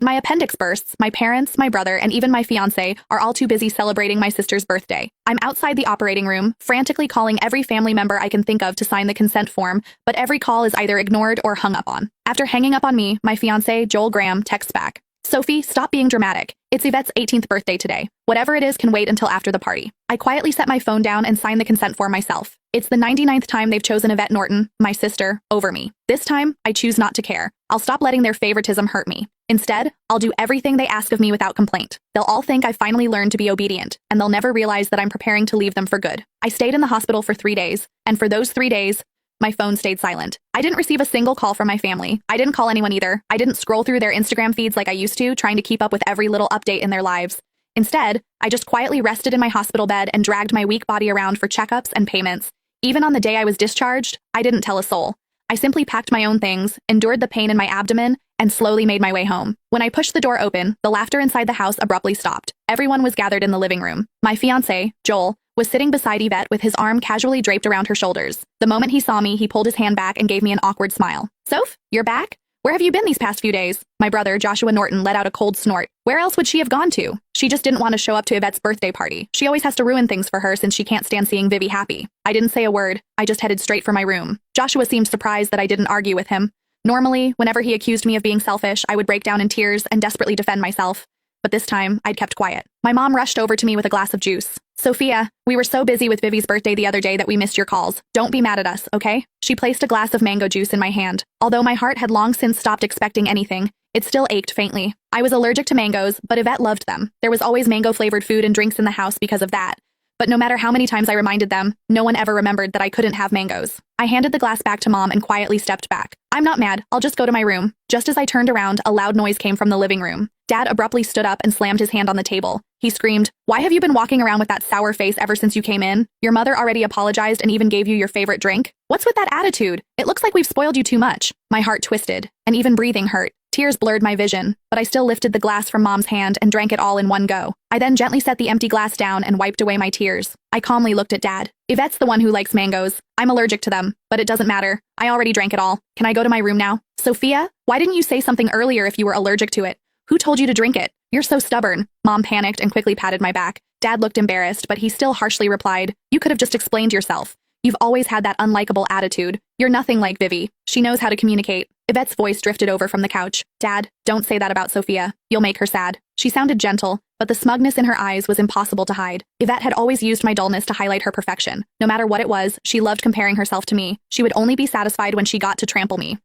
My appendix bursts, my parents, my brother, and even my fiancé are all too busy celebrating my sister's birthday. I'm outside the operating room, frantically calling every family member I can think of to sign the consent form, but every call is either ignored or hung up on. After hanging up on me, my fiancé, Joel Graham, texts back. Sophie, stop being dramatic. It's Yvette's 18th birthday today. Whatever it is can wait until after the party. I quietly set my phone down and sign the consent form myself. It's the 99th time they've chosen Yvette Norton, my sister, over me. This time, I choose not to care. I'll stop letting their favoritism hurt me. Instead, I'll do everything they ask of me without complaint. They'll all think I finally learned to be obedient, and they'll never realize that I'm preparing to leave them for good. I stayed in the hospital for 3 days, and for those 3 days, my phone stayed silent. I didn't receive a single call from my family. I didn't call anyone either. I didn't scroll through their Instagram feeds like I used to, trying to keep up with every little update in their lives. Instead, I just quietly rested in my hospital bed and dragged my weak body around for checkups and payments. Even on the day I was discharged, I didn't tell a soul. I simply packed my own things, endured the pain in my abdomen, and slowly made my way home. When I pushed the door open, the laughter inside the house abruptly stopped. Everyone was gathered in the living room. My fiancé, Joel, was sitting beside Yvette with his arm casually draped around her shoulders. The moment he saw me, he pulled his hand back and gave me an awkward smile. Soph, you're back? Where have you been these past few days? My brother, Joshua Norton, let out a cold snort. Where else would she have gone to? She just didn't want to show up to Yvette's birthday party. She always has to ruin things for her since she can't stand seeing Vivi happy. I didn't say a word. I just headed straight for my room. Joshua seemed surprised that I didn't argue with him. Normally, whenever he accused me of being selfish, I would break down in tears and desperately defend myself. But this time, I'd kept quiet. My mom rushed over to me with a glass of juice. Sophia, we were so busy with Vivi's birthday the other day that we missed your calls. Don't be mad at us, okay? She placed a glass of mango juice in my hand. Although my heart had long since stopped expecting anything, it still ached faintly. I was allergic to mangoes, but Yvette loved them. There was always mango-flavored food and drinks in the house because of that. But no matter how many times I reminded them, no one ever remembered that I couldn't have mangoes. I handed the glass back to Mom and quietly stepped back. I'm not mad, I'll just go to my room. Just as I turned around, a loud noise came from the living room. Dad abruptly stood up and slammed his hand on the table. He screamed, "Why have you been walking around with that sour face ever since you came in? Your mother already apologized and even gave you your favorite drink? What's with that attitude? It looks like we've spoiled you too much." My heart twisted, and even breathing hurt. Tears blurred my vision, but I still lifted the glass from Mom's hand and drank it all in one go. I then gently set the empty glass down and wiped away my tears. I calmly looked at Dad. Yvette's the one who likes mangoes. I'm allergic to them, but it doesn't matter. I already drank it all. Can I go to my room now? Sophia, why didn't you say something earlier if you were allergic to it? Who told you to drink it? You're so stubborn. Mom panicked and quickly patted my back. Dad looked embarrassed, but he still harshly replied, "You could have just explained yourself. You've always had that unlikable attitude. You're nothing like Vivi. She knows how to communicate." Yvette's voice drifted over from the couch. "Dad, don't say that about Sophia. You'll make her sad." She sounded gentle, but the smugness in her eyes was impossible to hide. Yvette had always used my dullness to highlight her perfection. No matter what it was, she loved comparing herself to me. She would only be satisfied when she got to trample me.